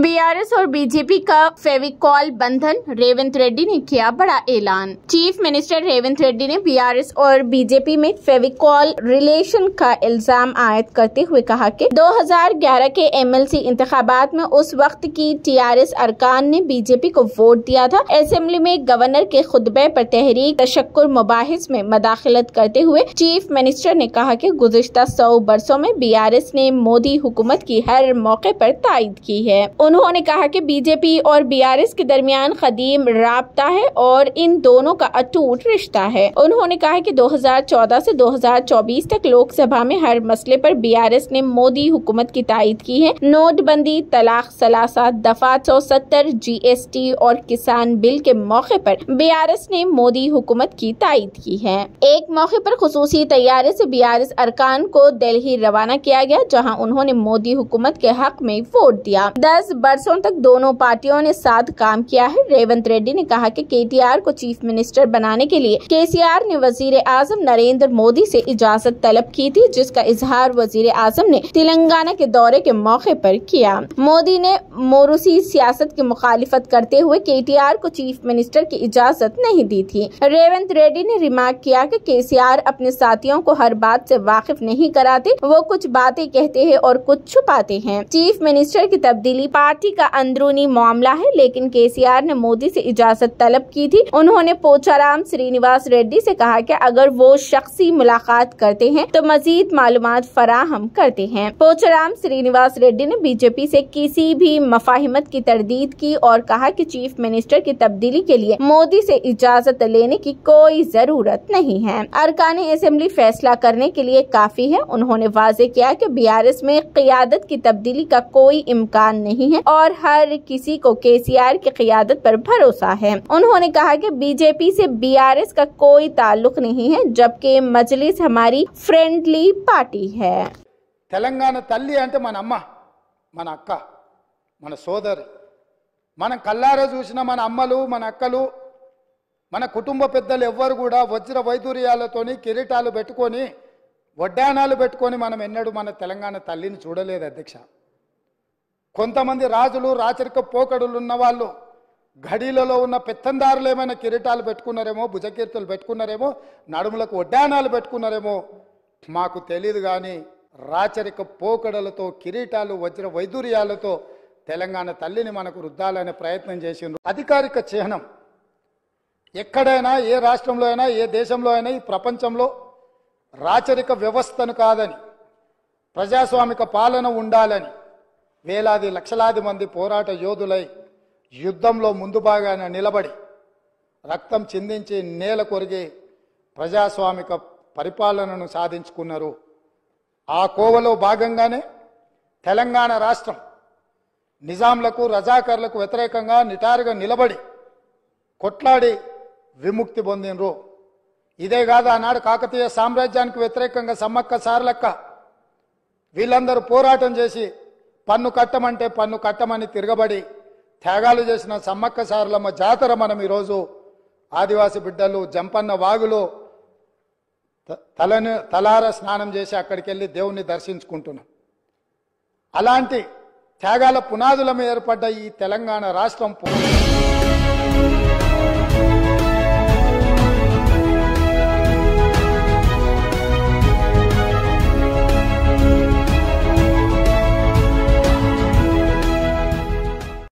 BRS और BJP का फेविकॉल बंधन, रेवंत रेड्डी ने किया बड़ा ऐलान। चीफ मिनिस्टर रेवंत रेड्डी ने बीआरएस और बीजेपी में फेविकॉल रिलेशन का इल्जाम आयद करते हुए कहा कि 2011 के एमएलसी इंतखाबात में उस वक्त की टीआरएस अरकान ने बीजेपी को वोट दिया था। असेंबली में गवर्नर के खुतबे पर तहरीक तशक्कुर मुबाहिस में मदाखलत करते हुए चीफ मिनिस्टर ने कहा कि गुज़िश्ता 100 बरसों में बीआरएस ने मोदी हुकूमत की हर मौके पर तायद की है। उन्होंने कहा कि बीजेपी और बीआरएस के दरमियान कदीम राब्ता है और इन दोनों का अटूट रिश्ता है। उन्होंने कहा कि 2014 से 2024 तक लोकसभा में हर मसले पर बीआरएस ने मोदी हुकूमत की तायद की है। नोटबंदी, तलाक सलासा, दफा 170, जीएसटी और किसान बिल के मौके पर बीआरएस ने मोदी हुकूमत की तायद की है। एक मौके पर खुसूसी तैयारे से बीआरएस अरकान को दिल्ली रवाना किया गया, जहां उन्होंने मोदी हुकूमत के हक में वोट दिया। 10 बरसों तक दोनों पार्टियों ने साथ काम किया है। रेवंत रेड्डी ने कहा कि केटीआर को चीफ मिनिस्टर बनाने के लिए केसीआर ने वजीर आजम नरेंद्र मोदी से इजाजत तलब की थी, जिसका इजहार वजीर आजम ने तेलंगाना के दौरे के मौके पर किया। मोदी ने मोरूसी सियासत की मुखालिफत करते हुए केटीआर को चीफ मिनिस्टर की इजाजत नहीं दी थी। रेवंत रेड्डी ने रिमार्क किया कि केसीआर अपने साथियों को हर बात से वाकिफ नहीं कराते, वो कुछ बातें कहते हैं और कुछ छुपाते हैं। चीफ मिनिस्टर की तब्दीली पार्टी का अंदरूनी मामला है, लेकिन केसीआर ने मोदी से इजाजत तलब की थी। उन्होंने पोचाराम श्रीनिवास रेड्डी से कहा कि अगर वो शख्सी मुलाकात करते हैं तो मजीद मालूमात फराहम करते हैं। पोचाराम श्रीनिवास रेड्डी ने बीजेपी से किसी भी मफाहिमत की तरदीद की और कहा कि चीफ मिनिस्टर की तब्दीली के लिए मोदी से इजाजत लेने की कोई जरूरत नहीं है। अरकान असेंबली फैसला करने के लिए काफी है। उन्होंने वाजे किया कि बीआरएस में क़ियादत की तब्दीली का कोई इम्कान नहीं है और हर किसी को केसीआर की क़ियादत पर भरोसा है। उन्होंने कहा कि बीजेपी से बीआरएस का कोई ताल्लुक नहीं है, जबकि मजलिस हमारी फ्रेंडली पार्टी है। తెలంగాణ తల్లి అంటే మన అమ్మ, మన అక్క, మన సోదరి. మనం కల్లారా చూసిన మన అమ్మలు, మన అక్కలు, మన కుటుంబ పెద్దలు ఎవ్వరు కూడా వజ్ర వైదూర్యాలతోని కిరీటాలు పెట్టుకొని వడ్డానాలు పెట్టుకొని మనం ఎన్నడూ మన తెలంగాణ తల్లిని చూడలేదు అధ్యక్ష. కొంతమంది రాజులు, రాచరిక పోకడులు ఉన్న వాళ్ళు గడిలలో ఉన్న పెత్తందారులు ఏమైనా కిరీటాలు పెట్టుకున్నారేమో, భుజకీర్తులు పెట్టుకున్నారేమో, నడుములకు వడ్డానాలు పెట్టుకున్నారేమో మాకు తెలియదు. కానీ రాచరిక పోకడలతో, కిరీటాలు, వజ్ర వైదూర్యాలతో తెలంగాణ తల్లిని మనకు రుద్దాలనే ప్రయత్నం చేసిండ్రు. అధికారిక చిహ్నం ఎక్కడైనా, ఏ రాష్ట్రంలో అయినా, ఏ దేశంలో అయినా, ఈ ప్రపంచంలో రాచరిక వ్యవస్థను కాదని, ప్రజాస్వామిక పాలన ఉండాలని వేలాది లక్షలాది మంది పోరాట యోధులై యుద్ధంలో ముందు భాగాన నిలబడి రక్తం చిందించి నేల కొరిగి ప్రజాస్వామిక పరిపాలనను సాధించుకున్నారు. ఆ కోవలో భాగంగానే తెలంగాణ రాష్ట్రం నిజాంలకు, రజాకర్లకు వ్యతిరేకంగా నిటారుగా నిలబడి కొట్లాడి విముక్తి పొందినరు. ఇదే కాదు, ఆనాడు కాకతీయ సామ్రాజ్యానికి వ్యతిరేకంగా సమ్మక్క సారలక్క వీళ్ళందరూ పోరాటం చేసి పన్ను కట్టమంటే పన్ను కట్టమని తిరగబడి త్యాగాలు చేసిన సమ్మక్క సారలమ్మ జాతర మనం ఈరోజు ఆదివాసి బిడ్డలు జంపన్న వాగులో తలార స్నానం చేసి అక్కడికి వెళ్ళి దేవుణ్ణి దర్శించుకుంటున్నాం. అలాంటి త్యాగాల పునాదుల మీద ఏర్పడ్డ ఈ తెలంగాణ రాష్ట్రం